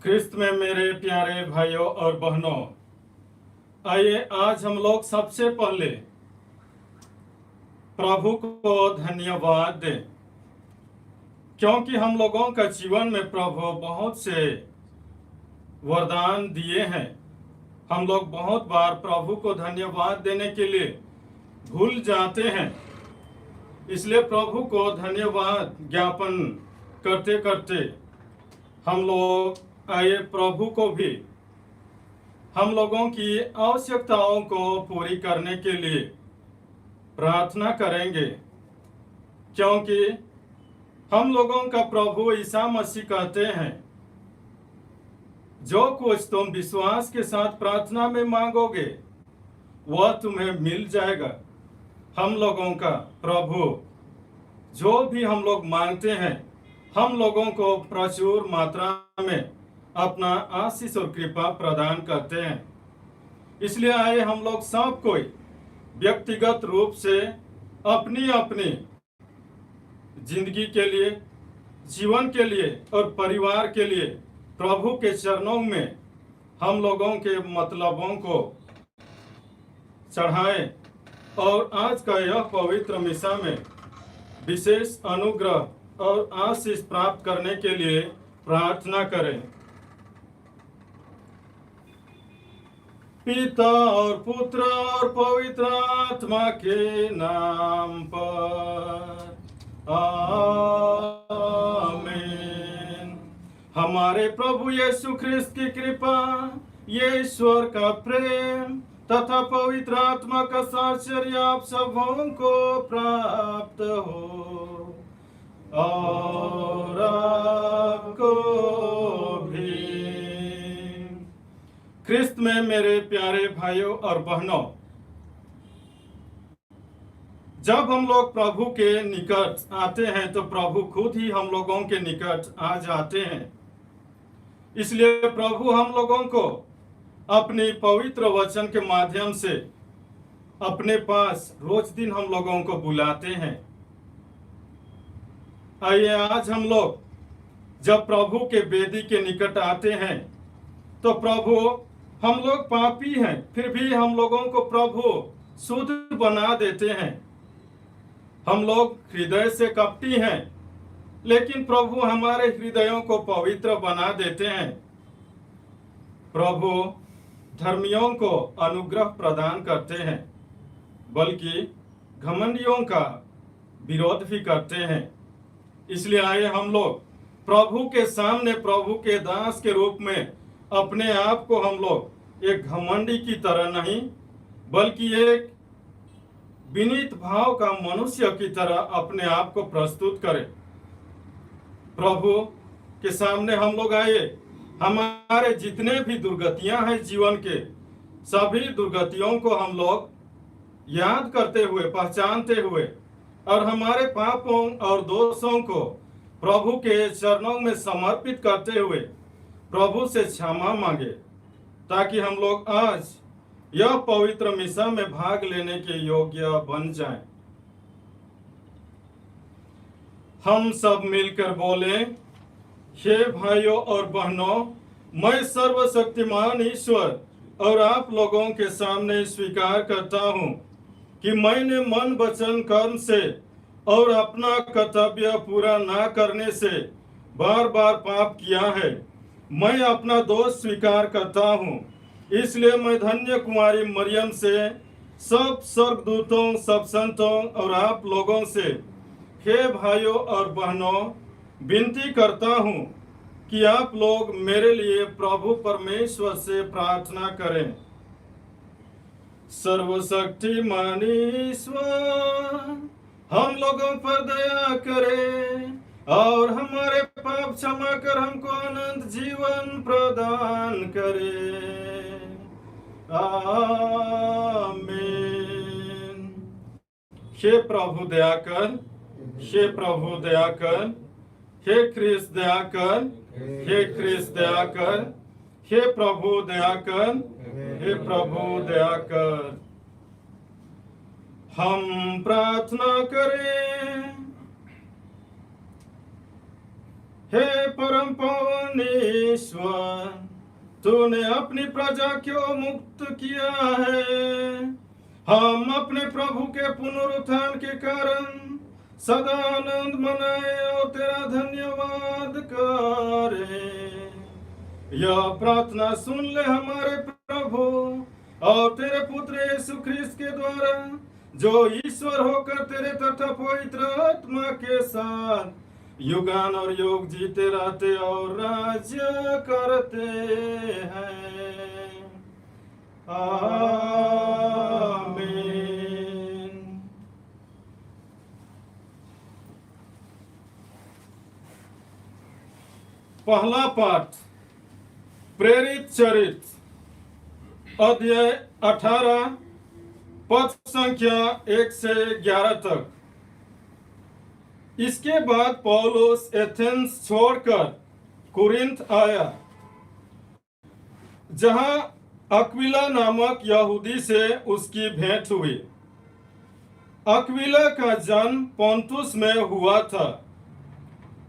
ख्रिस्त में मेरे प्यारे भाइयों और बहनों, आइए आज हम लोग सबसे पहले प्रभु को धन्यवाद दें, क्योंकि हम लोगों का जीवन में प्रभु बहुत से वरदान दिए हैं। हम लोग बहुत बार प्रभु को धन्यवाद देने के लिए भूल जाते हैं। इसलिए प्रभु को धन्यवाद ज्ञापन करते करते हम लोग आइए प्रभु को भी हम लोगों की आवश्यकताओं को पूरी करने के लिए प्रार्थना करेंगे, क्योंकि हम लोगों का प्रभु ईसा मसीह कहते हैं, जो कुछ तुम विश्वास के साथ प्रार्थना में मांगोगे वह तुम्हें मिल जाएगा। हम लोगों का प्रभु जो भी हम लोग मांगते हैं, हम लोगों को प्रचुर मात्रा में अपना आशीष और कृपा प्रदान करते हैं। इसलिए आए हम लोग सब कोई व्यक्तिगत रूप से अपनी अपनी जिंदगी के लिए, जीवन के लिए और परिवार के लिए प्रभु के चरणों में हम लोगों के मतलबों को चढ़ाएं और आज का यह पवित्र मिसा में विशेष अनुग्रह और आशीष प्राप्त करने के लिए प्रार्थना करें। पिता और पुत्र और पवित्र आत्मा के नाम पर आमीन। हमारे प्रभु यीशु ख्रिस्त की कृपा, ये ईश्वर का प्रेम तथा पवित्र आत्मा का साक्षर्य आप सबों को प्राप्त हो और आपको भी। ख्रिस्त में मेरे प्यारे भाइयों और बहनों, जब हम लोग प्रभु के निकट आते हैं तो प्रभु खुद ही हम लोगों के निकट आ जाते हैं। इसलिए प्रभु हम लोगों को अपनी पवित्र वचन के माध्यम से अपने पास रोज दिन हम लोगों को बुलाते हैं। आइए आज हम लोग जब प्रभु के वेदी के निकट आते हैं तो प्रभु, हम लोग पापी हैं, फिर भी हम लोगों को प्रभु शुद्ध बना देते हैं। हम लोग हृदय से कपटी हैं, लेकिन प्रभु हमारे हृदयों को पवित्र बना देते हैं। प्रभु धर्मियों को अनुग्रह प्रदान करते हैं, बल्कि घमंडियों का विरोध भी करते हैं। इसलिए आए हम लोग प्रभु के सामने प्रभु के दास के रूप में अपने आप को हम लोग एक घमंडी की तरह नहीं, बल्कि एक विनीत भाव का मनुष्य की तरह अपने आप को प्रस्तुत करें। प्रभु के सामने हम लोग आए, हमारे जितने भी दुर्गतियां हैं जीवन के, सभी दुर्गतियों को हम लोग याद करते हुए, पहचानते हुए और हमारे पापों और दोषों को प्रभु के चरणों में समर्पित करते हुए प्रभु से क्षमा मांगे, ताकि हम लोग आज यह पवित्र मिसा में भाग लेने के योग्य बन जाएं। हम सब मिलकर बोले, हे भाइयों और बहनों, मैं सर्वशक्तिमान ईश्वर और आप लोगों के सामने स्वीकार करता हूं कि मैंने मन, वचन, कर्म से और अपना कर्तव्य पूरा ना करने से बार बार पाप किया है। मैं अपना दोष स्वीकार करता हूं। इसलिए मैं धन्य कुमारी मरियम से, सब स्वर्गदूतों, सब संतों और आप लोगों से, हे भाइयों और बहनों, विनती करता हूं कि आप लोग मेरे लिए प्रभु परमेश्वर से प्रार्थना करें। सर्वशक्तिमान ईश्वर हम लोगों पर दया करे और हमारे पाप क्षमा कर हमको अनंत जीवन प्रदान करे। आमीन। हे प्रभु दया कर, हे प्रभु दया कर, हे ख्रिस्त दया कर, हे ख्रिस्त दया कर, हे प्रभु दया कर, हे प्रभु दया कर। हम प्रार्थना करें। हे परम पावन ईश्वर, तूने अपनी प्रजा को मुक्त किया है। हम अपने प्रभु के पुनरुत्थान के कारण सदा आनंद मनाए और तेरा धन्यवाद करें। यह प्रार्थना सुन ले हमारे प्रभु और तेरे पुत्र यीशु ख्रिस्त के द्वारा, जो ईश्वर होकर तेरे तथा पवित्र आत्मा के साथ युगान और युग जीते रहते और राज्य करते हैं। आमीन। पहला पाठ प्रेरित चरित्र अध्याय 18 पद संख्या 1 से 11 तक। इसके बाद पौलुस एथेंस छोड़कर कुरिन्थ आया, जहां अक्विला नामक यहूदी से उसकी भेंट हुई। अक्विला का जन्म पोंतुस में हुआ था।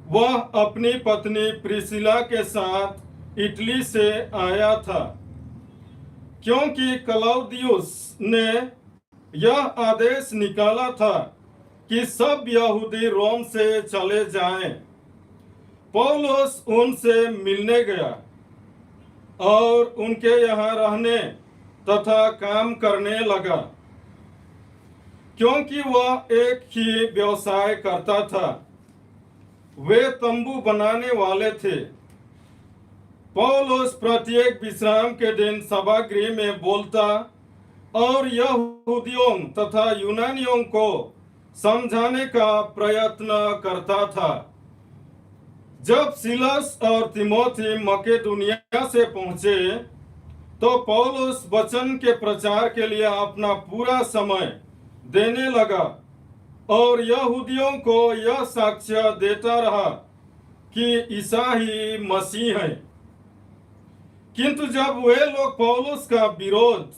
वह अपनी पत्नी प्रिसिला के साथ इटली से आया था, क्योंकि क्लौदियुस ने यह आदेश निकाला था कि सब यहूदी रोम से चले जाएं। पौलुस उनसे मिलने गया और उनके यहाँ रहने तथा काम करने लगा, क्योंकि वह एक ही व्यवसाय करता था। वे तंबू बनाने वाले थे। पौलुस प्रत्येक विश्राम के दिन सभागृह में बोलता और यहूदियों तथा यूनानियों को समझाने का प्रयत्न करता था। जब सिलस और तिमोथी मकेदुनिया से पहुंचे, तो पौलुस वचन के प्रचार के लिए अपना पूरा समय देने लगा और यहूदियों को यह साक्ष्य देता रहा कि ईसा ही मसीह है। किंतु जब वे लोग पौलुस का विरोध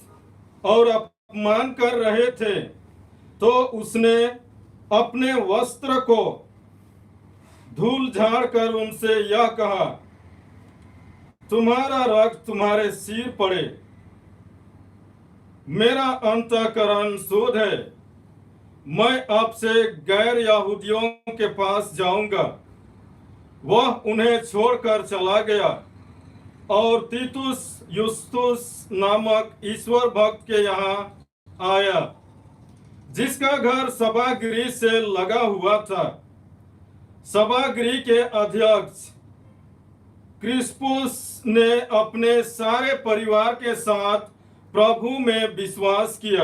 और अपमान कर रहे थे, तो उसने अपने वस्त्र को धूल झाड़ कर उनसे यह कहा, तुम्हारा रक्त तुम्हारे सिर पड़े। मेरा अंतःकरण शुद्ध है। मैं आपसे गैर यहूदियों के पास जाऊंगा। वह उन्हें छोड़कर चला गया और तीतुस युस्तुस नामक ईश्वर भक्त के यहाँ आया, जिसका घर सभागृह से लगा हुआ था। सभागृह के अध्यक्ष क्रिस्पुस ने अपने सारे परिवार के साथ प्रभु में विश्वास किया।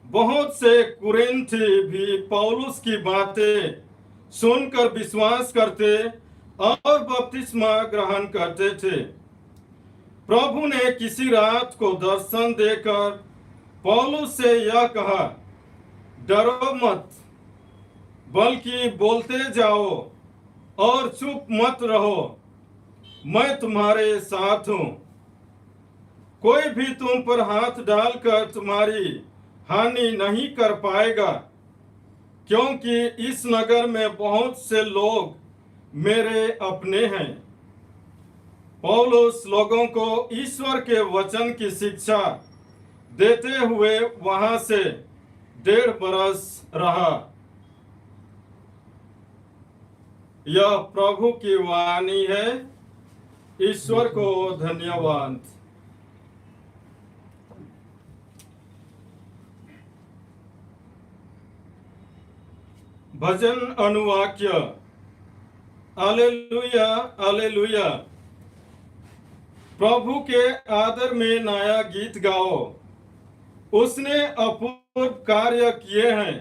बहुत से कुरिन्थी भी पौलुस की बातें सुनकर विश्वास करते और बपतिस्मा ग्रहण करते थे। प्रभु ने किसी रात को दर्शन देकर पौलुस से यह कहा, डरो मत, बल्कि बोलते जाओ और चुप मत रहो। मैं तुम्हारे साथ हूं। कोई भी तुम पर हाथ डालकर तुम्हारी हानि नहीं कर पाएगा, क्योंकि इस नगर में बहुत से लोग मेरे अपने हैं। पौलुस लोगों को ईश्वर के वचन की शिक्षा देते हुए वहां से 1.5 बरस रहा। यह प्रभु की वाणी है। ईश्वर को धन्यवाद। भजन अनुवाक्य। Hallelujah hallelujah. प्रभु के आदर में नया गीत गाओ। उसने अपूर्व कार्य किए हैं।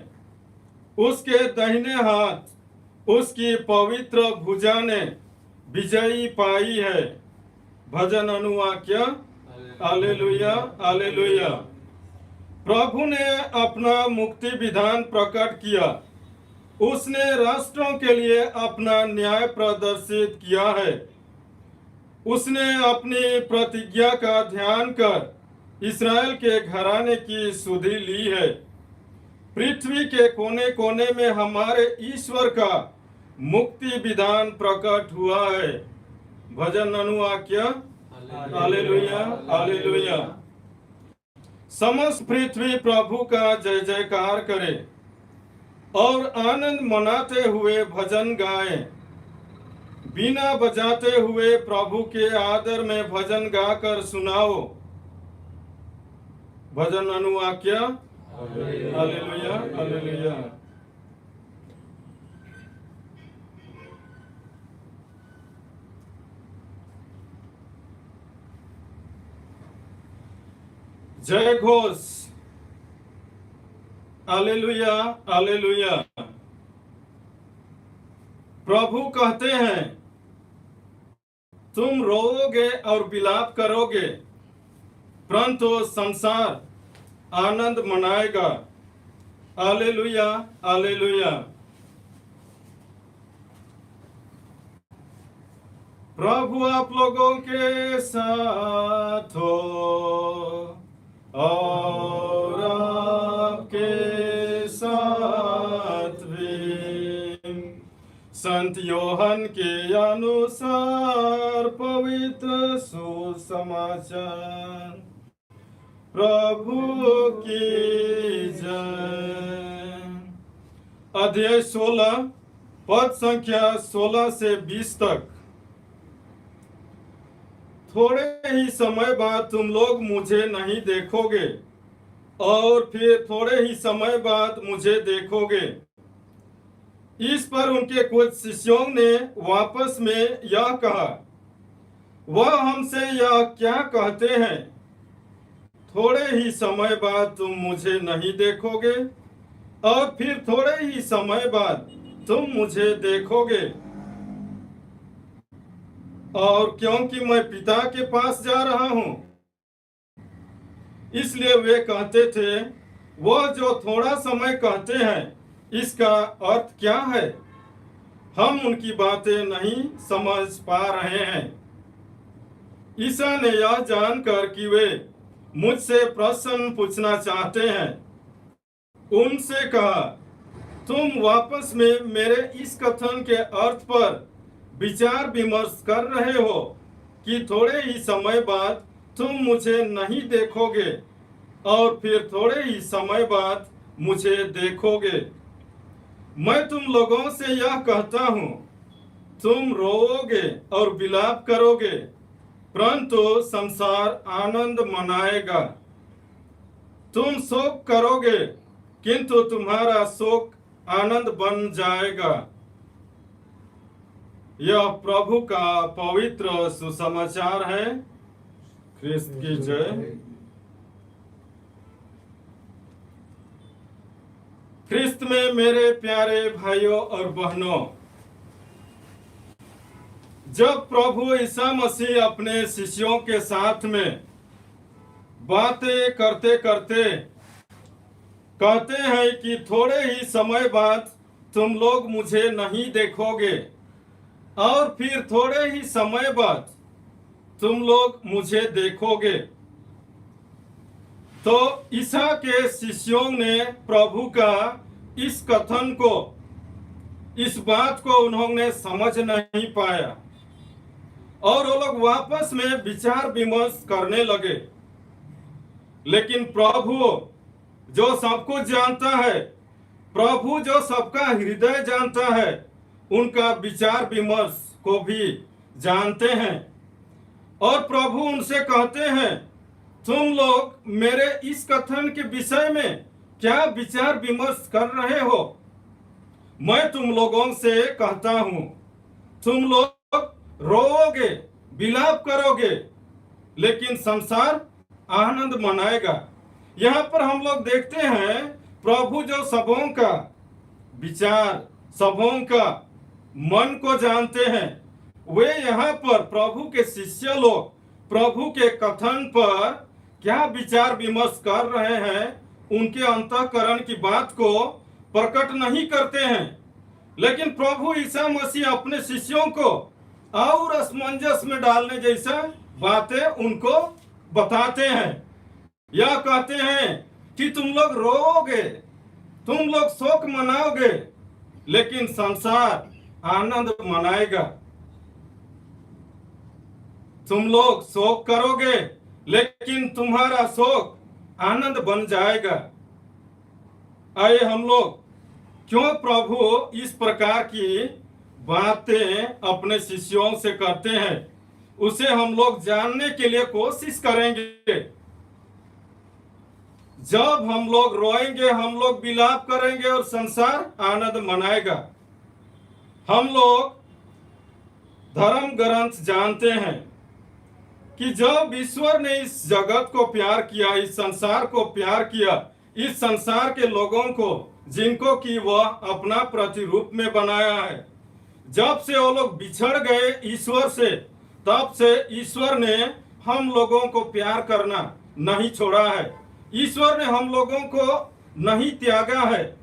उसके दाहिने हाथ उसकी पवित्र भुजा ने विजयी पाई है। भजन अनुवाक्य। Hallelujah hallelujah. प्रभु ने अपना मुक्ति विधान प्रकट किया। उसने राष्ट्रों के लिए अपना न्याय प्रदर्शित किया है। उसने अपनी प्रतिज्ञा का ध्यान कर इस्राएल के घराने की सुधि ली है। पृथ्वी के कोने कोने में हमारे ईश्वर का मुक्ति विधान प्रकट हुआ है। भजन अनुवाक्य हालेलुया हालेलुया। समस्त पृथ्वी प्रभु का जय जयकार करे और आनंद मनाते हुए भजन गाए। बीना बजाते हुए प्रभु के आदर में भजन गाकर सुनाओ। भजन अनुवाक्य हालेलुया हालेलुया। जय घोष हालेलुया हालेलुया। प्रभु कहते हैं तुम रोओगे और विलाप करोगे, परंतु संसार आनंद मनाएगा। Hallelujah hallelujah. प्रभु आप लोगों के साथ हो और आपके साथ भी। संत योहन के अनुसार पवित्र सुसमाचार। प्रभु की जय। अध्याय 16 पद संख्या 16 से 20 तक। थोड़े ही समय बाद तुम लोग मुझे नहीं देखोगे और फिर थोड़े ही समय बाद मुझे देखोगे। इस पर उनके कुछ शिष्यों ने वापस में यह कहा, वह हमसे यह क्या कहते हैं, थोड़े ही समय बाद तुम मुझे नहीं देखोगे और फिर थोड़े ही समय बाद तुम मुझे देखोगे। और क्योंकि मैं पिता के पास जा रहा हूं, इसलिए वे कहते थे। वह जो थोड़ा समय कहते हैं, इसका अर्थ क्या है, हम उनकी बातें नहीं समझ पा रहे हैं। ईसा ने यह जानकर कि वे मुझसे प्रश्न पूछना चाहते हैं, उनसे कहा, तुम वापस में मेरे इस कथन के अर्थ पर विचार विमर्श कर रहे हो कि थोड़े ही समय बाद तुम मुझे नहीं देखोगे और फिर थोड़े ही समय बाद मुझे देखोगे। मैं तुम लोगों से यह कहता हूं, तुम रोओगे और विलाप करोगे, परंतु संसार आनंद मनाएगा। तुम शोक करोगे, किंतु तुम्हारा शोक आनंद बन जाएगा। यह प्रभु का पवित्र सुसमाचार है। ख्रिस्त की जय। ख्रिस्त में मेरे प्यारे भाइयों और बहनों, जब प्रभु ईसा मसीह अपने शिष्यों के साथ में बातें करते करते कहते हैं कि थोड़े ही समय बाद तुम लोग मुझे नहीं देखोगे और फिर थोड़े ही समय बाद तुम लोग मुझे देखोगे, तो ईसा के शिष्यों ने प्रभु का इस कथन को, इस बात को उन्होंने समझ नहीं पाया और वो लोग वापस में विचार विमर्श करने लगे। लेकिन प्रभु जो सब कुछ जानता है, प्रभु जो सबका हृदय जानता है, उनका विचार विमर्श को भी जानते हैं। और प्रभु उनसे कहते हैं, तुम लोग मेरे इस कथन के विषय में क्या विचार विमर्श कर रहे हो। मैं तुम लोगों से कहता हूं, तुम लोग रोओगे, विलाप करोगे, लेकिन संसार आनंद मनाएगा। यहाँ पर हम लोग देखते हैं प्रभु जो सबों का विचार, सबों का मन को जानते हैं, वे यहाँ पर प्रभु के शिष्य लोग प्रभु के कथन पर क्या विचार विमर्श कर रहे हैं, उनके अंतःकरण की बात को प्रकट नहीं करते हैं। लेकिन प्रभु ईसा मसीह अपने शिष्यों को और असमंजस में डालने जैसा बातें उनको बताते हैं। यह कहते हैं कि तुम लोग रोओगे, तुम लोग शोक मनाओगे, लेकिन संसार आनंद मनाएगा। तुम लोग शोक करोगे, लेकिन तुम्हारा शोक आनंद बन जाएगा। आइए हम लोग क्यों प्रभु इस प्रकार की बातें अपने शिष्यों से करते हैं, उसे हम लोग जानने के लिए कोशिश करेंगे। जब हम लोग रोएंगे, हम लोग विलाप करेंगे और संसार आनंद मनाएगा। हम लोग धर्म ग्रंथ जानते हैं कि जब ईश्वर ने इस जगत को प्यार किया, इस संसार को प्यार किया, इस संसार के लोगों को जिनको कि वह अपना प्रतिरूप में बनाया है, जब से वो लोग बिछड़ गए ईश्वर से, तब से ईश्वर ने हम लोगों को प्यार करना नहीं छोड़ा है। ईश्वर ने हम लोगों को नहीं त्यागा है।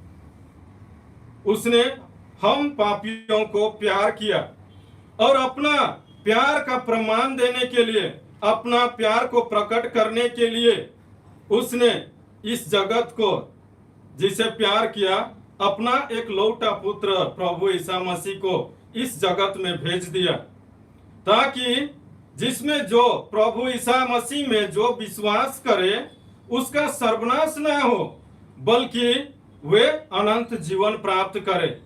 उसने हम पापियों को प्यार किया और अपना प्यार का प्रमाण देने के लिए, अपना प्यार को प्रकट करने के लिए उसने इस जगत को जिसे प्यार किया, अपना एक लौटा पुत्र प्रभु ईसा मसीह को इस जगत में भेज दिया, ताकि जिसमें जो प्रभु ईसा मसीह में जो विश्वास करे उसका सर्वनाश न हो, बल्कि वे अनंत जीवन प्राप्त करे।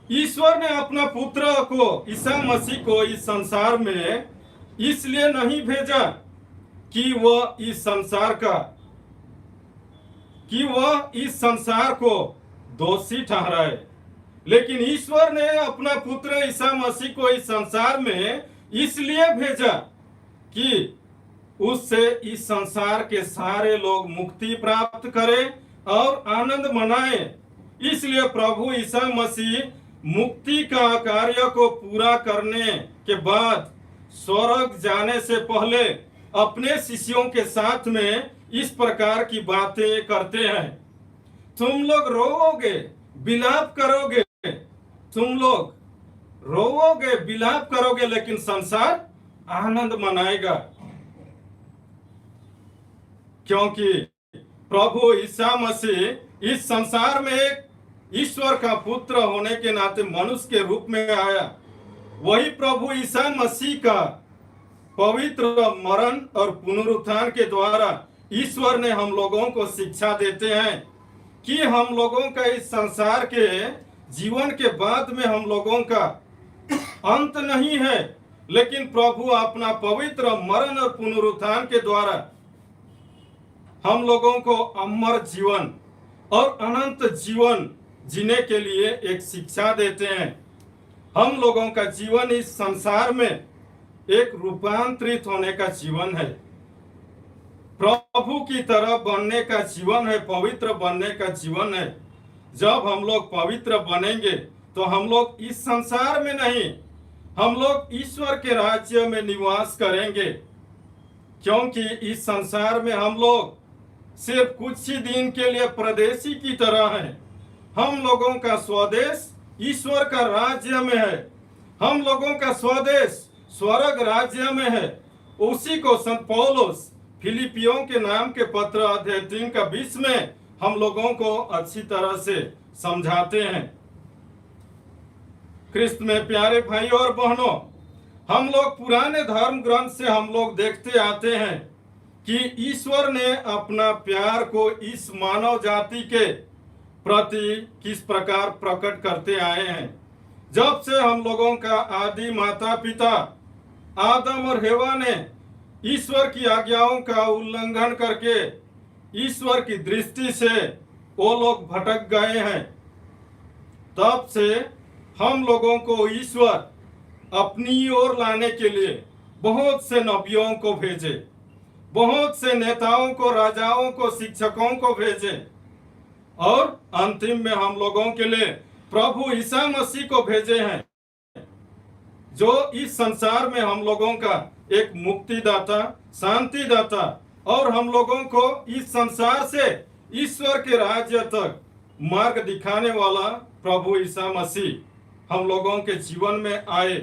ईश्वर ने अपना पुत्र को, ईसा मसीह को इस संसार में इसलिए नहीं भेजा कि वह इस संसार को दोषी ठहराए, लेकिन ईश्वर ने अपना पुत्र ईसा मसीह को इस संसार में इसलिए भेजा कि उससे इस संसार के सारे लोग मुक्ति प्राप्त करें और आनंद मनाएं। इसलिए प्रभु ईसा मसीह मुक्ति का कार्य को पूरा करने के बाद स्वर्ग जाने से पहले अपने शिष्यों के साथ में इस प्रकार की बातें करते हैं। तुम लोग रोओगे, विलाप करोगे, तुम लोग रोओगे, विलाप करोगे, लेकिन संसार आनंद मनाएगा, क्योंकि प्रभु ईसा मसीह इस संसार में एक ईश्वर का पुत्र होने के नाते मनुष्य के रूप में आया। वही प्रभु ईसा मसीह का पवित्र मरण और पुनरुत्थान के द्वारा ईश्वर ने हम लोगों को शिक्षा देते हैं कि हम लोगों का इस संसार के जीवन के बाद में हम लोगों का अंत नहीं है, लेकिन प्रभु अपना पवित्र मरण और पुनरुत्थान के द्वारा हम लोगों को अमर जीवन और अनंत जीवन जीने के लिए एक शिक्षा देते हैं। हम लोगों का जीवन इस संसार में एक रूपांतरित होने का जीवन है, प्रभु की तरह बनने का जीवन है, पवित्र बनने का जीवन है। जब हम लोग पवित्र बनेंगे तो हम लोग इस संसार में नहीं, हम लोग ईश्वर के राज्य में निवास करेंगे, क्योंकि इस संसार में हम लोग सिर्फ कुछ ही दिन के लिए परदेशी की तरह हैं। हम लोगों का स्वदेश ईश्वर का राज्य में है, हम लोगों का स्वदेश स्वर्ग राज्य में है। उसी को संत पौलुस फिलिपियों के नाम के पत्र अध्याय 3 का 20 में हम लोगों को अच्छी तरह से समझाते हैं। क्रिस्त में प्यारे भाई और बहनों, हम लोग पुराने धर्म ग्रंथ से हम लोग देखते आते हैं कि ईश्वर ने अपना प्यार को इस मानव जाति के प्रति किस प्रकार प्रकट करते आए हैं। जब से हम लोगों का आदि माता पिता आदम और हेवा ने ईश्वर की आज्ञाओं का उल्लंघन करके ईश्वर की दृष्टि से वो लोग भटक गए हैं, तब से हम लोगों को ईश्वर अपनी ओर लाने के लिए बहुत से नबियों को भेजे, बहुत से नेताओं को, राजाओं को, शिक्षकों को भेजे, और अंतिम में हम लोगों के लिए प्रभु ईसा मसीह को भेजे हैं, जो इस संसार में हम लोगों का एक मुक्तिदाता, शांतिदाता और हम लोगों को इस संसार से ईश्वर के राज्य तक मार्ग दिखाने वाला प्रभु ईसा मसीह हम लोगों के जीवन में आए।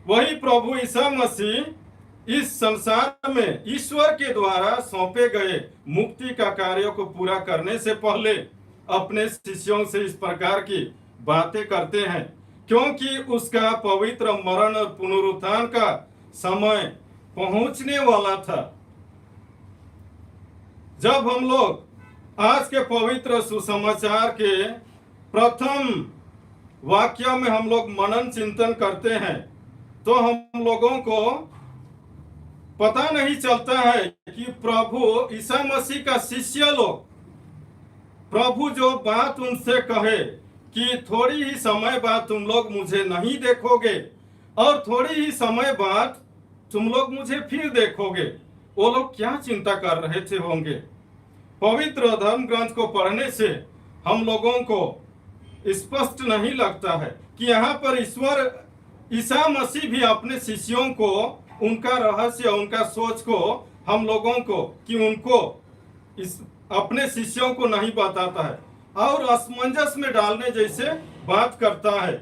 वही प्रभु ईसा मसीह इस संसार में ईश्वर के द्वारा सौंपे गए मुक्ति का कार्य को पूरा करने से पहले अपने शिष्यों से इस प्रकार की बातें करते हैं, क्योंकि उसका पवित्र मरण और पुनरुत्थान का समय पहुंचने वाला था। जब हम लोग आज के पवित्र सुसमाचार के प्रथम वाक्य में हम लोग मनन चिंतन करते हैं, तो हम लोगों को पता नहीं चलता है कि प्रभु ईसा मसीह का शिष्य लोग, प्रभु जो बात उनसे कहे कि थोड़ी ही समय बाद तुम लोग मुझे नहीं देखोगे और थोड़ी ही समय बाद तुम लोग मुझे फिर देखोगे, वो लोग क्या चिंता कर रहे थे होंगे। पवित्र धर्म ग्रंथ को पढ़ने से हम लोगों को स्पष्ट नहीं लगता है कि यहाँ पर ईश्वर ईसा मसीह भी अपने शिष्यों को उनका रहस्य, उनका सोच को हम लोगों को कि उनको इस अपने शिष्यों को नहीं बताता है और असमंजस में डालने जैसे बात करता है।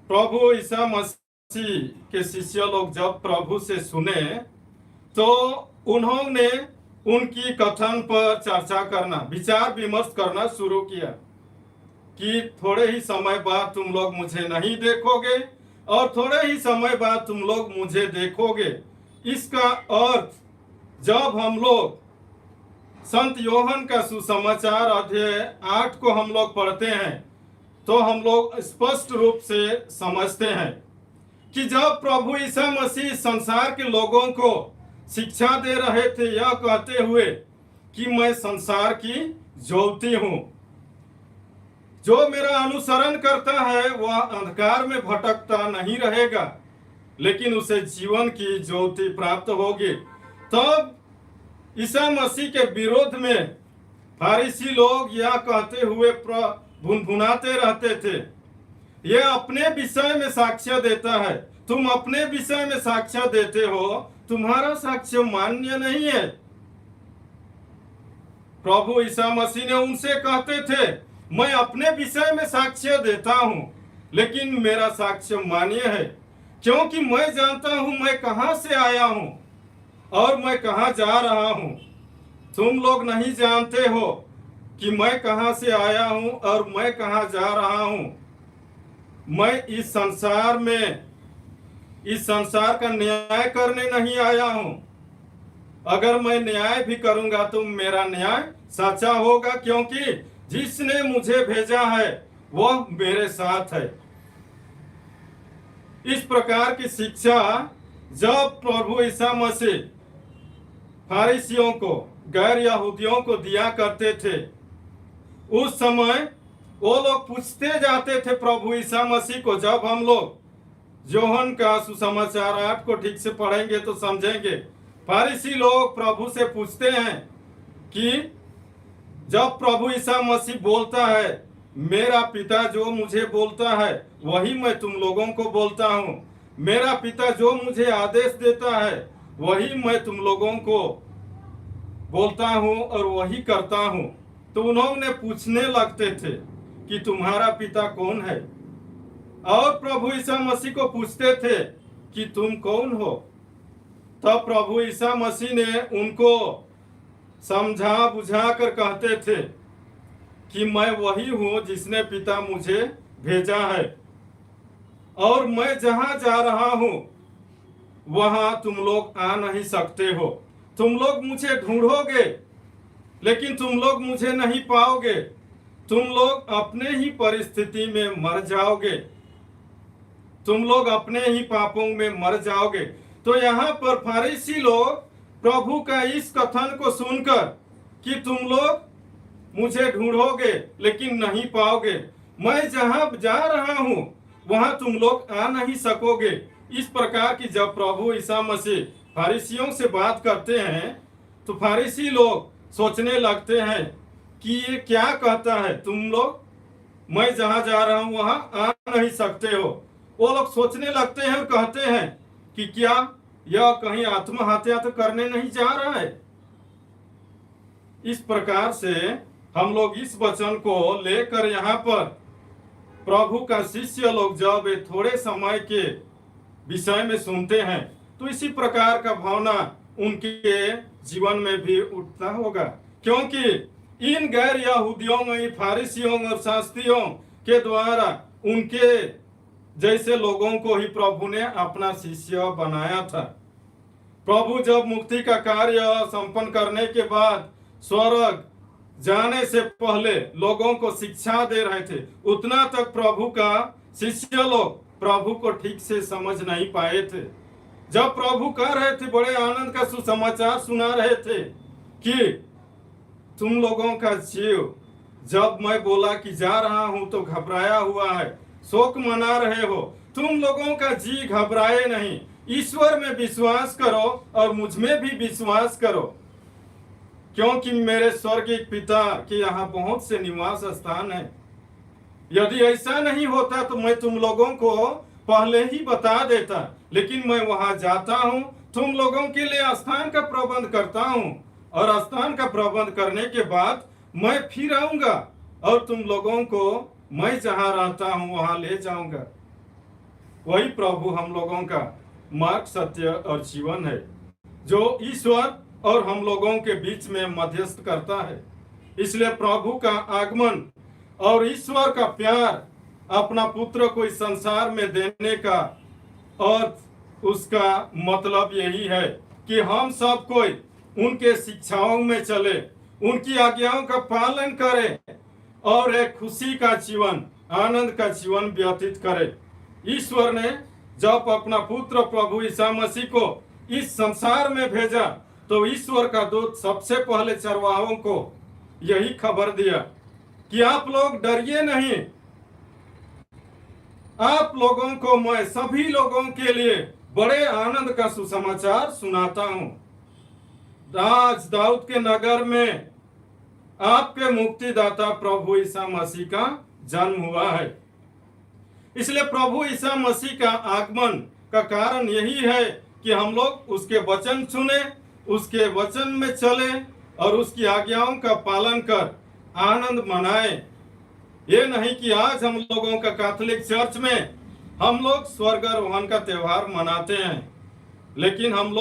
प्रभु ईसा मसीह के शिष्य लोग जब प्रभु से सुने तो उन्होंने उनकी कथन पर चर्चा करना, विचार विमर्श करना शुरू किया कि थोड़े ही समय बाद तुम लोग मुझे नहीं देखोगे और थोड़े ही समय बाद तुम लोग मुझे देखोगे। इसका अर्थ जब हम लोग संत योहन का सुसमाचार अध्याय 8 को हम लोग पढ़ते हैं तो हम लोग स्पष्ट रूप से समझते हैं कि जब प्रभु ईसा मसीह संसार के लोगों को शिक्षा दे रहे थे यह कहते हुए कि मैं संसार की ज्योति हूं, जो मेरा अनुसरण करता है वह अंधकार में भटकता नहीं रहेगा लेकिन उसे जीवन की ज्योति प्राप्त होगी। तब ईसा मसीह के विरोध में फारिसी लोग यह कहते हुए भुनभुनाते रहते थे, यह अपने विषय में साक्ष्य देता है, तुम अपने विषय में साक्ष्य देते हो, तुम्हारा साक्ष्य मान्य नहीं है। प्रभु ईसा मसीह ने उनसे कहते थे, मैं अपने विषय में साक्ष्य देता हूं लेकिन मेरा साक्ष्य मान्य है, क्योंकि मैं जानता हूं मैं कहां से आया हूं और मैं कहां जा रहा हूं। तुम लोग नहीं जानते हो कि मैं कहां से आया हूं और मैं कहां जा रहा हूं। मैं इस संसार का न्याय करने नहीं आया हूं। अगर मैं न्याय भी करूंगा तो मेरा न्याय सच्चा होगा, क्योंकि जिसने मुझे भेजा है वह मेरे साथ है। इस प्रकार की शिक्षा जब प्रभु ईसा मसीह फारिसियों को, गैर यहूदियों को दिया करते थे, उस समय वो लोग पूछते जाते थे प्रभु ईसा मसीह को। जब हम लोग योहन का सुसमाचार 8 को ठीक से पढ़ेंगे तो समझेंगे। फारिसी लोग प्रभु से पूछते हैं कि जब प्रभु ईसा मसीह बोलता है, मेरा पिता जो मुझे बोलता है वही मैं तुम लोगों को बोलता हूँ, मेरा पिता जो मुझे आदेश देता है वही मैं तुम लोगों को बोलता हूँ और वही करता हूँ। तो उन्होंने पूछने लगते थे कि तुम्हारा पिता कौन है, और प्रभु ईसा मसीह को पूछते थे कि तुम कौन हो। तब प्रभु ईसा मसीह ने उनको समझा बुझा कर कहते थे कि मैं वही हूं जिसने पिता मुझे भेजा है, और मैं जहां जा रहा हूं वहां तुम लोग आ नहीं सकते हो। तुम लोग मुझे ढूंढोगे लेकिन तुम लोग मुझे नहीं पाओगे, तुम लोग अपने ही परिस्थिति में मर जाओगे, तुम लोग अपने ही पापों में मर जाओगे। तो यहाँ पर फारिसी लोग प्रभु का इस कथन को सुनकर कि तुम लोग मुझे ढूंढोगे लेकिन नहीं पाओगे, मैं जहां जा रहा हूं वहां तुम लोग आ नहीं सकोगे, इस प्रकार की जब प्रभु ईसा मसीह फारिसियों से बात करते हैं तो फारिसी लोग सोचने लगते हैं कि ये क्या कहता है, तुम लोग मैं जहां जा रहा हूं वहां आ नहीं सकते हो। वो लोग सोचने लगते हैं और कहते हैं कि क्या यह कहीं आत्महत्या तो करने नहीं जा रहा है। इस प्रकार से हम लोग इस वचन को लेकर यहाँ पर प्रभु का शिष्य लोग जब थोड़े समय के विषय में सुनते हैं तो इसी प्रकार का भावना उनके जीवन में भी उठता होगा, क्योंकि इन गैर यहूदियों में फारिसियों और शास्त्रियों के द्वारा उनके जैसे लोगों को ही प्रभु ने अपना शिष्य बनाया था। प्रभु जब मुक्ति का कार्य संपन्न करने के बाद स्वर्ग जाने से पहले लोगों को शिक्षा दे रहे थे, उतना तक प्रभु का शिष्य लोग प्रभु को ठीक से समझ नहीं पाए थे। जब प्रभु कह रहे थे, बड़े आनंद का सुसमाचार सुना रहे थे कि तुम लोगों का जीव, जब मैं बोला कि जा रहा हूं तो घबराया हुआ है, शोक मना रहे हो, तुम लोगों का जी घबराए नहीं, ईश्वर में विश्वास करो और मुझ में भी विश्वास करो, क्योंकि मेरे स्वर्गीय पिता के यहाँ बहुत से निवास स्थान है। यदि ऐसा नहीं होता तो मैं तुम लोगों को पहले ही बता देता, लेकिन मैं वहां जाता हूं, तुम लोगों के लिए स्थान का प्रबंध करता हूं, और स्थान का प्रबंध करने के बाद मैं फिर आऊंगा और तुम लोगों को मैं जहां रहता हूं वहां ले जाऊंगा। वही प्रभु हम लोगों का मार्ग, सत्य और जीवन है, जो ईश्वर और हम लोगों के बीच में मध्यस्थ करता है। इसलिए प्रभु का आगमन और ईश्वर का प्यार, अपना पुत्र को इस संसार में देने का, और उसका मतलब यही है कि हम सब कोई उनके शिक्षाओं में चले, उनकी आज्ञाओं का पालन करें और एक खुशी का जीवन, आनंद का जीवन व्यतीत करें। ईश्वर ने जब अपना पुत्र प्रभु ईसा मसीह को इस संसार में भेजा तो ईश्वर का दूत सबसे पहले चरवाहों को यही खबर दिया कि आप लोग डरिए नहीं, आप लोगों को मैं सभी लोगों के लिए बड़े आनंद का सुसमाचार सुनाता हूं। आज दाऊद के नगर में आपके मुक्तिदाता प्रभु ईसा मसीह का जन्म हुआ है। इसलिए प्रभु ईसा मसीह का आगमन का कारण यही है कि हम लोग उसके वचन सुने, उसके वचन में चले और उसकी आज्ञाओं का पालन कर आनंद मनाएं। ये नहीं कि आज हम लोगों का कैथोलिक चर्च में हम लोग स्वर्गारोहण का त्योहार मनाते हैं, लेकिन हम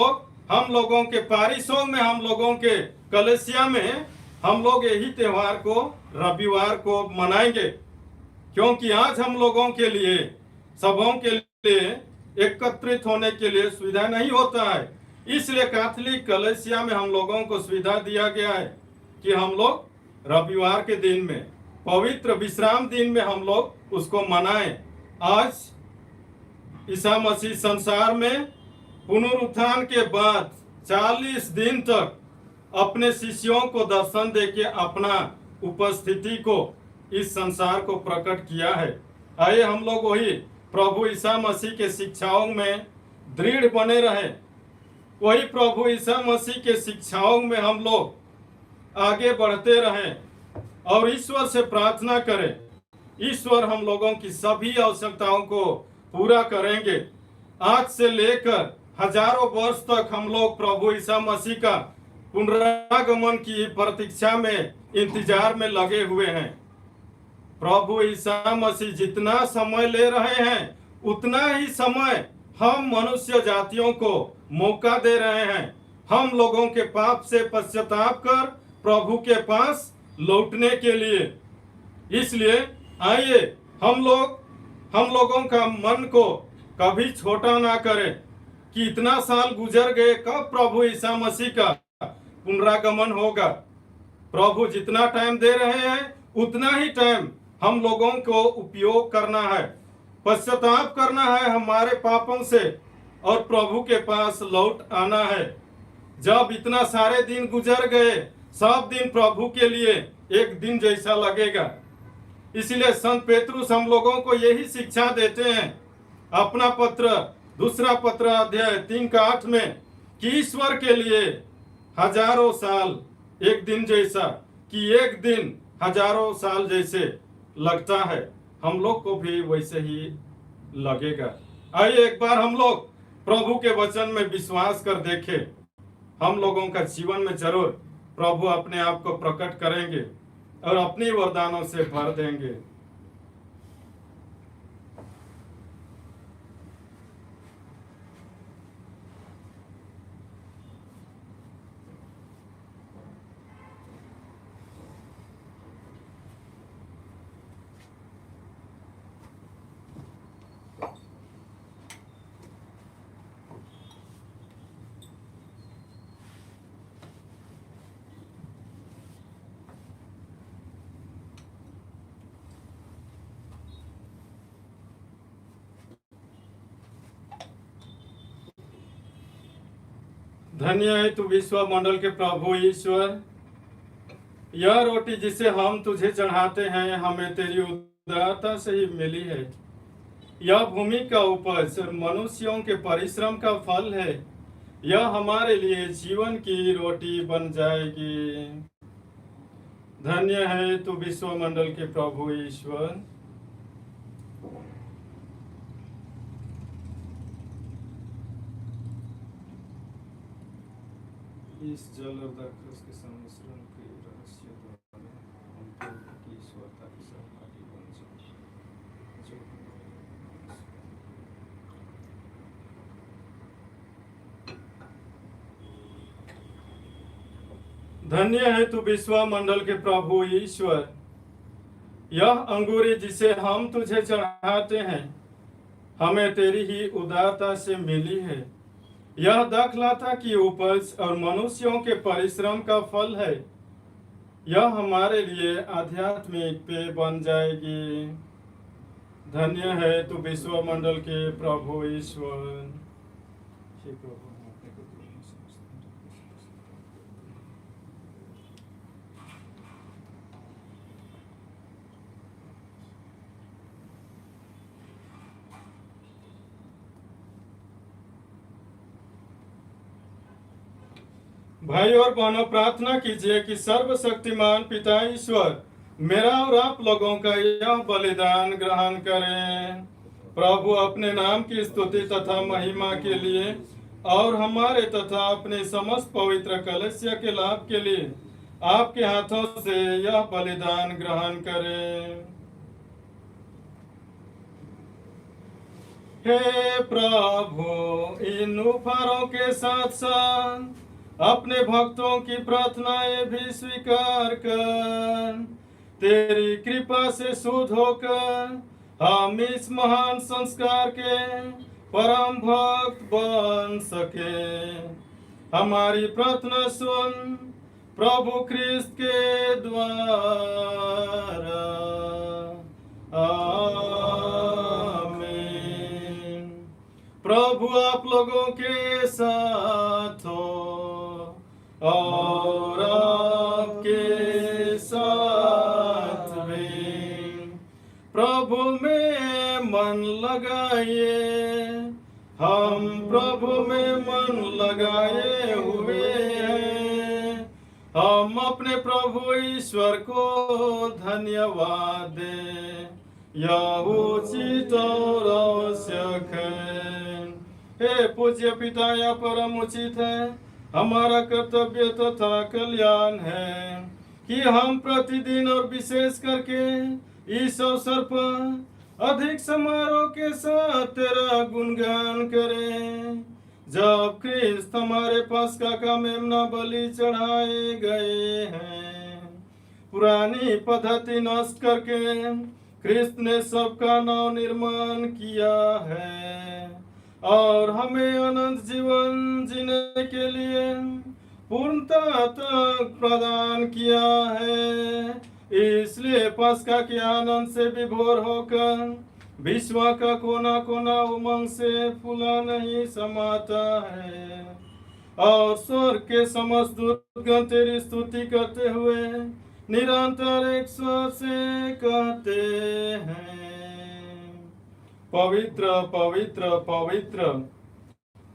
लोगों के पारिशों में, हम लोगों के कलेसिया में हम लोग यही त्योहार को रविवार को मनाएंगे, क्योंकि आज हम लोगों के लिए, सबों के लिए एकत्रित होने के लिए सुविधा नहीं होता है। इसलिए कैथोलिक कलेसिया में हम लोगों को सुविधा दिया गया है कि हम लोग रविवार के दिन में, पवित्र विश्राम दिन में हम लोग उसको मनाएं। आज ईसा मसीह संसार में पुनरुत्थान के बाद 40 दिन तक अपने शिष्यों को दर्शन देके अपना उपस्थिति को इस संसार को प्रकट किया है। आइए हम लोग वही प्रभु ईसा मसीह के शिक्षाओं में दृढ़ बने रहें, वही प्रभु ईसा मसीह के शिक्षाओं में हम लोग आगे बढ़ते रहें और ईश्वर से प्रार्थना करें। ईश्वर हम लोगों की सभी आवश्यकताओं को पूरा करेंगे। आज से लेकर हजारों वर्ष तक हम लोग प्रभु ईसा मसीह का पुनरागमन की प्रतीक्षा में, इंतजार में लगे हुए हैं। प्रभु ईसा मसीह जितना समय ले रहे हैं, उतना ही समय हम मनुष्य जातियों को मौका दे रहे हैं, हम लोगों के पाप से पश्चाताप कर प्रभु के पास लौटने के लिए। इसलिए आइए हम लोगों का मन को कभी छोटा ना करें कि इतना साल गुजर गए, कब प्रभु ईसा मसीह का पुनरागमन होगा। प्रभु जितना टाइम दे रहे हैं उतना ही टाइम हम लोगों को उपयोग करना है, पश्चाताप करना है हमारे पापों से और प्रभु के पास लौट आना है। जब इतना सारे दिन गुजर गए, सब दिन प्रभु के लिए एक दिन जैसा लगेगा। इसलिए संत पेतरुस हम लोगों को यही शिक्षा देते हैं अपना पत्र, दूसरा पत्र अध्याय 3:8 में, कि ईश्वर के लिए हजारों साल एक दिन जैसा, कि एक दिन हजारों साल जैसे लगता है, हम लोग को भी वैसे ही लगेगा। आइए एक बार हम लोग प्रभु के वचन में विश्वास कर देखें। हम लोगों का जीवन में जरूर प्रभु अपने आप को प्रकट करेंगे और अपनी वरदानों से भर देंगे। धन्य है तू विश्व मंडल के प्रभु ईश्वर। यह रोटी जिसे हम तुझे चढ़ाते हैं हमें तेरी उदारता से ही मिली है। यह भूमि का उपज मनुष्यों के परिश्रम का फल है। यह हमारे लिए जीवन की रोटी बन जाएगी। धन्य है तू विश्व मंडल के प्रभु ईश्वर। इस जल और दाखरस के सम्मिश्रण के रहस्य द्वारा हम प्रभु की ईश्वरता की सहभागी बन जाएं। धन्य है तू विश्व मंडल के प्रभु ईश्वर। यह अंगूरी जिसे हम तुझे चढ़ाते हैं हमें तेरी ही उदारता से मिली है। यह दाखलता की उपज और मनुष्यों के परिश्रम का फल है। यह हमारे लिए आध्यात्मिक पेय बन जाएगी। धन्य है तू विश्व मंडल के प्रभु ईश्वर। हे प्रभु, हम अपने को तुझ में समझते हैं। भाई और बहनों, प्रार्थना कीजिए कि सर्वशक्तिमान पिता ईश्वर मेरा और आप लोगों का यह बलिदान ग्रहण करें। प्रभु अपने नाम की स्तुति तथा महिमा के लिए और हमारे तथा अपने समस्त पवित्र कलीसिया के लाभ के लिए आपके हाथों से यह बलिदान ग्रहण करें। हे प्रभु, इन उपहारों के साथ साथ अपने भक्तों की प्रार्थनाएं भी स्वीकार कर तेरी कृपा से शुद्ध होकर हम इस महान संस्कार के परम भक्त बन सके। हमारी प्रार्थना सुन प्रभु ख्रिस्त के द्वारा। आमीन। प्रभु आप लोगों के साथ हो और आपके साथ भी। प्रभु में मन लगाइए, हम प्रभु में मन लगाए हुए हैं। हम अपने प्रभु ईश्वर को धन्यवाद दें, यह उचित और आवश्यक है। हे पूज्य पिता, यह परम उचित है, हमारा कर्तव्य तथा कल्याण है कि हम प्रतिदिन और विशेष करके इस अवसर पर अधिक समारोह के साथ तेरा गुणगान करें। जब ख्रिस्त हमारे पस्का का मेमना बलि चढ़ाए गए हैं, पुरानी पद्धति नष्ट करके ख्रिस्त ने सबका नव निर्माण किया है और हमें अनंत जीवन जीने के लिए पूर्णता तक प्रदान किया है। इसलिए पस्का के आनंद से विभोर होकर विश्व का कोना कोना उमंग से फूला नहीं समाता है और स्वर्ग के समस्त दूतगण तेरी स्तुति करते हुए निरंतर एक स्वर से कहते हैं, पवित्र पवित्र पवित्र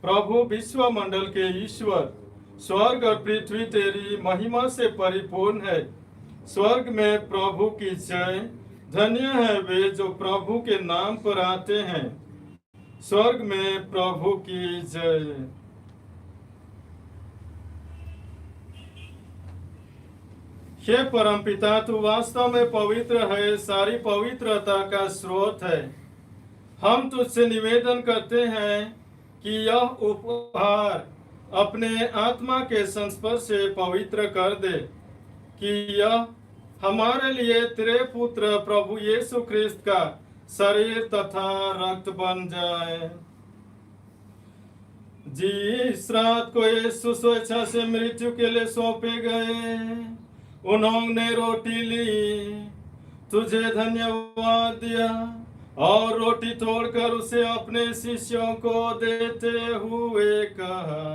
प्रभु विश्व मंडल के ईश्वर। स्वर्ग और पृथ्वी तेरी महिमा से परिपूर्ण है। स्वर्ग में प्रभु की जय। धन्य है वे जो प्रभु के नाम पर आते हैं। स्वर्ग में प्रभु की जय। हे परमपिता, तू वास्तव में पवित्र है, सारी पवित्रता का स्रोत है। हम तुझसे निवेदन करते हैं कि यह उपहार अपने आत्मा के संस्पर्श से पवित्र कर दे, कि यह हमारे लिए तेरे पुत्र प्रभु यीशु ख्रिस्त का शरीर तथा रक्त बन जाए। जिस रात को यीशु स्वेच्छा से मृत्यु के लिए सौंपे गए, उन्होंने रोटी ली, तुझे धन्यवाद दिया और रोटी तोड़कर उसे अपने शिष्यों को देते हुए कहा,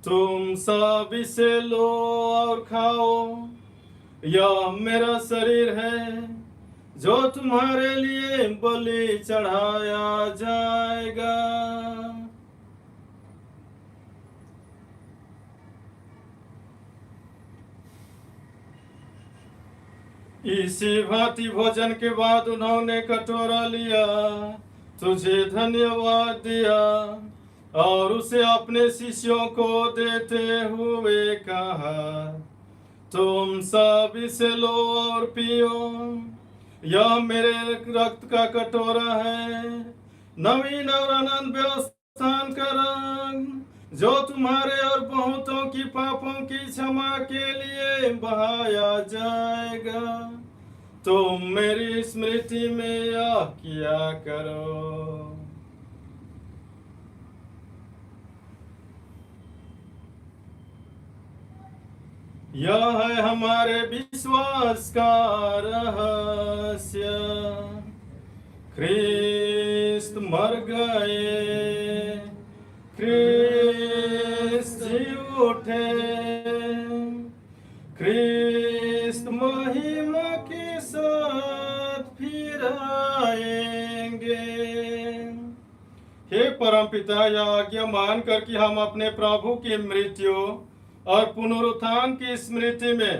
तुम सब इसे लो और खाओ, यह मेरा शरीर है जो तुम्हारे लिए बलि चढ़ाया जाएगा। इसी भांति भोजन के बाद उन्होंने कटोरा लिया, तुझे धन्यवाद दिया और उसे अपने शिष्यों को देते हुए कहा, तुम सब इसे लो और पियो, यह मेरे रक्त का कटोरा है, नवीन और अनंत व्यवस्थान का रंग, जो तुम्हारे और बहुतों की पापों की क्षमा के लिए बहाया जाएगा। तुम मेरी स्मृति में यह किया करो। यह है हमारे विश्वास का रहस्य, ख्रिस्त मर गए, ख्रिस्त जी उठे, ख्रिस्त महिमा के साथ फिर आएंगे। हे परमपिता, यह आज्ञा मानकर कि हम अपने प्रभु की मृत्यु और पुनरुत्थान की स्मृति में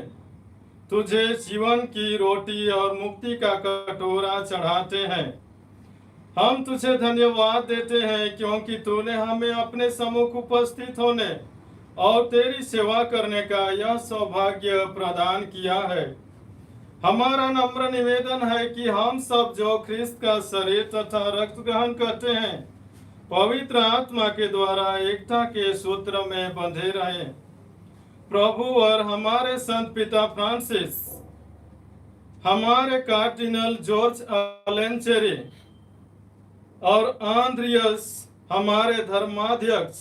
तुझे जीवन की रोटी और मुक्ति का कटोरा चढ़ाते हैं, हम तुझे धन्यवाद देते हैं क्योंकि तूने हमें अपने सम्मुख उपस्थित होने और तेरी सेवा करने का यह सौभाग्य प्रदान किया है। हमारा नम्र निवेदन है कि हम सब जो ख्रिस्त का शरीर तथा रक्त ग्रहण करते हैं, पवित्र आत्मा के द्वारा एकता के सूत्र में बंधे रहें। प्रभु और हमारे संत पिता फ्रांसिस, हमारे कार्डिनल जॉर्ज अलेंचेरी और आंद्रियस हमारे धर्माध्यक्ष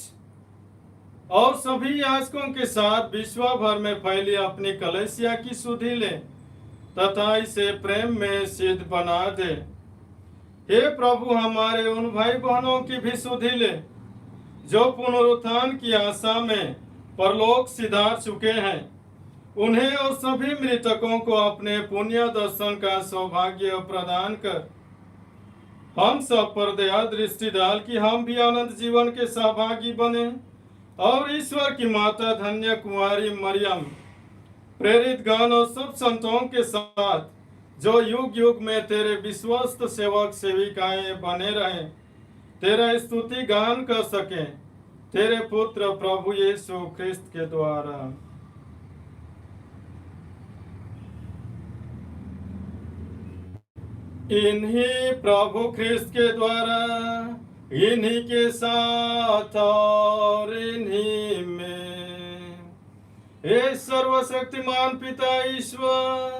और सभी याजकों के साथ विश्व भर में फैली अपनी कलीसिया की सुधि लें तथा इसे प्रेम में सिद्ध बना दे। हे प्रभु, हमारे उन भाई बहनों की भी सुधि ले जो पुनरुत्थान की आशा में परलोक सिधार चुके हैं, उन्हें और सभी मृतकों को अपने पुण्य दर्शन का सौभाग्य प्रदान कर हम सब पर दया दृष्टि डाल कि हम भी अनंत जीवन के सहभागी बने और ईश्वर की माता धन्य कुंवारी मरियम, प्रेरित गण और सब संतों के साथ जो युग युग में तेरे विश्वस्त सेवक सेविकाएं बने रहें, तेरा स्तुति गान कर सकें, तेरे पुत्र प्रभु यीशु ख्रिस्त के द्वारा। इन्हीं प्रभु ख्रिस्त के द्वारा, इन्हीं के साथ और इन्हीं में, हे सर्वशक्तिमान पिता ईश्वर,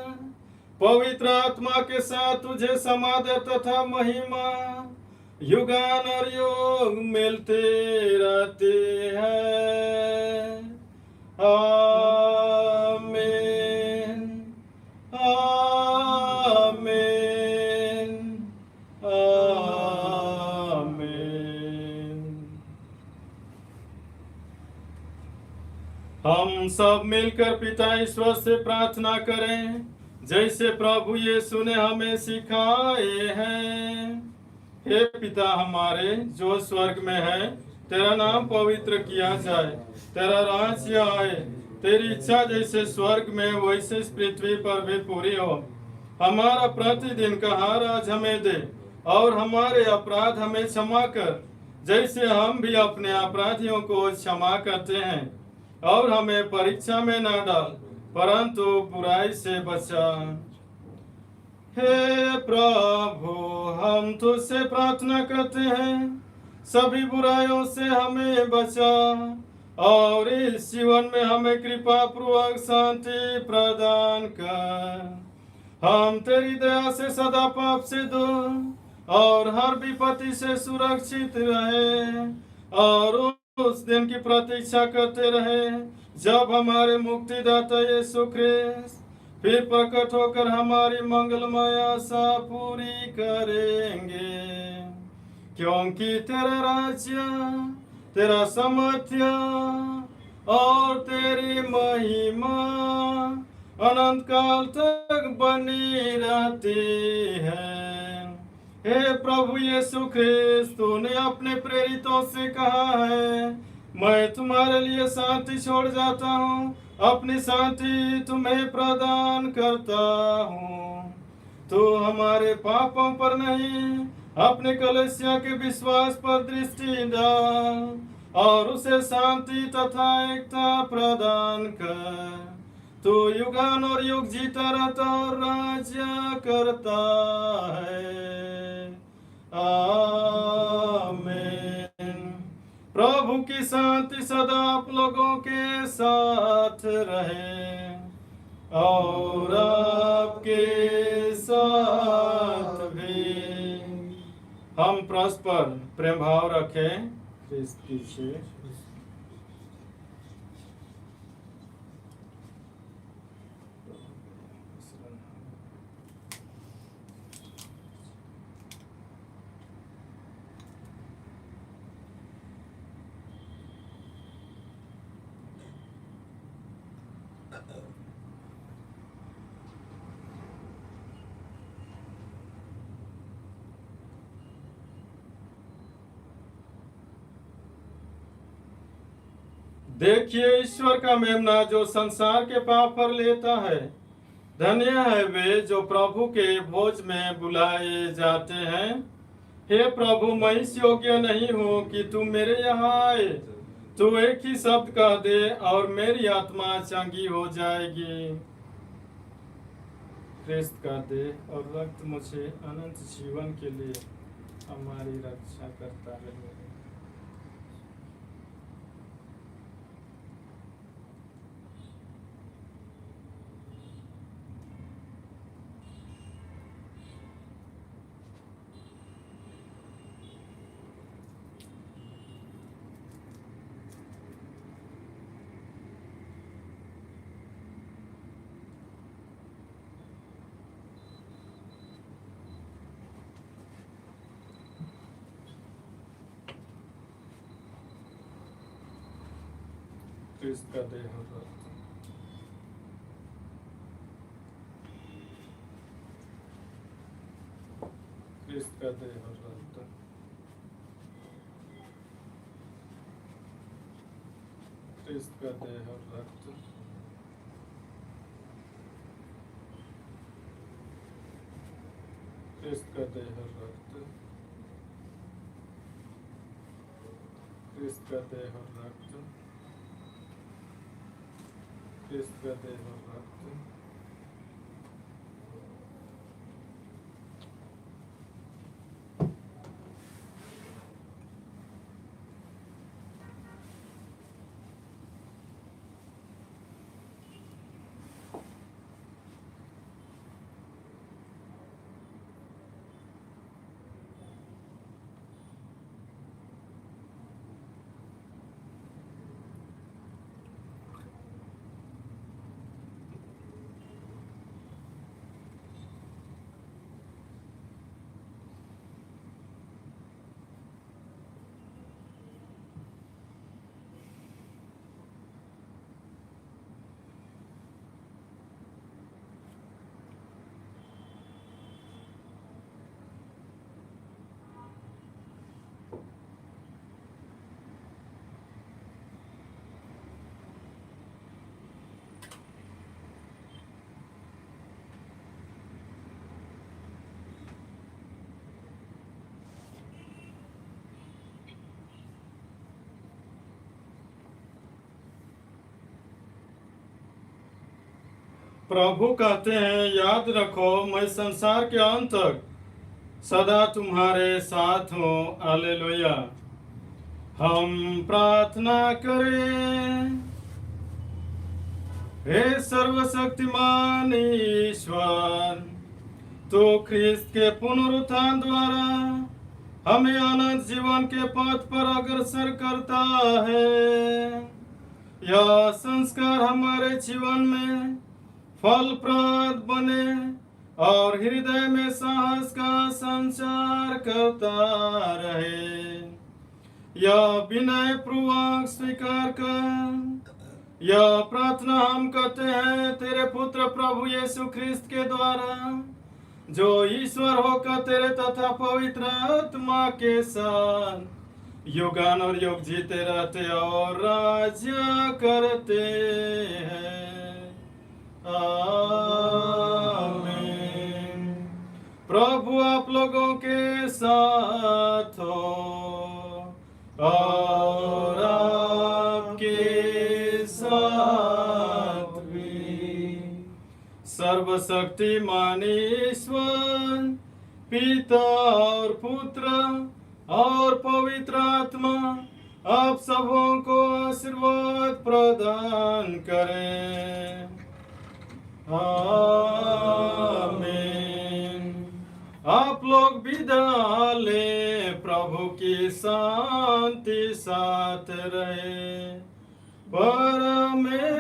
पवित्र आत्मा के साथ तुझे समादर तथा महिमा युगान और योग मिलते रहते हैं। आमीन, आमीन, आमीन। हम सब मिलकर पिता ईश्वर से प्रार्थना करें जैसे प्रभु यीशु ने हमें सिखाए हैं। हे पिता हमारे जो स्वर्ग में है, तेरा नाम पवित्र किया जाए, तेरा राज्य आए, तेरी इच्छा जैसे स्वर्ग में वैसे इस पृथ्वी पर भी पूरी हो। हमारा प्रतिदिन का आहार आज हमें दे और हमारे अपराध हमें क्षमा कर जैसे हम भी अपने अपराधियों को क्षमा करते हैं, और हमें परीक्षा में न डाल परंतु बुराई से बचा। हे प्रभु, हम तुझसे प्रार्थना करते हैं, सभी बुराइयों से हमें बचा और इस जीवन में हमें कृपा पूर्वक शांति प्रदान कर। हम तेरी दया से सदा पाप से दूर और हर विपत्ति से सुरक्षित रहे और उस दिन की प्रतीक्षा करते रहे जब हमारे मुक्तिदाता यीशु ख्रिस्त फिर प्रकट होकर हमारी मंगलमय आशा पूरी करेंगे। क्योंकि तेरा राज्य, तेरा सामर्थ्य और तेरी महिमा अनंत काल तक बनी रहती है। हे प्रभु यीशु ख्रिस्त, तूने अपने प्रेरितों से कहा है, मैं तुम्हारे लिए शांति छोड़ जाता हूँ, अपनी शांति तुम्हें प्रदान करता हूँ। तू हमारे पापों पर नहीं, अपने कलीसिया के विश्वास पर दृष्टि डाल और उसे शांति तथा एकता प्रदान कर। तू युगान और युग जीता रहता और राज्य करता है। आमीन। प्रभु की शांति सदा आप लोगों के साथ रहे और आपके साथ भी। हम परस्पर प्रेम भाव रखें। ख्रिस्त पीछे देखिए ईश्वर का मेमना जो संसार के पाप पर लेता है। धन्य है वे जो प्रभु के भोज में बुलाए जाते हैं। हे प्रभु, मैं इस योग्य नहीं हूँ कि तू मेरे यहाँ आए। तू एक ही शब्द कह दे और मेरी आत्मा चंगी हो जाएगी। ख्रिस्त का देह और रक्त मुझे अनंत जीवन के लिए हमारी रक्षा करता है। ख्रिस्त का देह और रक्त। ख्रिस्त का देह और रक्त। ख्रिस्त का देह और रक्त। ख्रिस्त का देह और रक्त। ख्रिस्त का देह और रक्त। ख्रिस्त का देह और रक्त। प्रभु कहते हैं, याद रखो मैं संसार के अंत तक सदा तुम्हारे साथ हूँ। हालेलुया। हम प्रार्थना करें। हे सर्वशक्तिमान ईश्वर, तो ख्रिस्त के पुनरुत्थान द्वारा हमें अनंत जीवन के पथ पर अग्रसर करता है। यह संस्कार हमारे जीवन में फलप्रद बने और हृदय में साहस का संचार करता रहे। यह विनय पूर्वक स्वीकार कर। यह प्रार्थना हम करते हैं तेरे पुत्र प्रभु यीशु ख्रिस्त के द्वारा, जो ईश्वर होकर तेरे तथा पवित्र आत्मा के साथ युगान और युग जीते रहते और राज्य करते हैं। आमीन। प्रभु आप लोगों के साथ हो और आपके साथ भी। सर्वशक्तिमान ईश्वर पिता और पुत्र और पवित्र आत्मा आप सबों को आशीर्वाद प्रदान करें। आमीन। आप लोग विदा ले, प्रभु की शांति साथ रहे। परमेश्वर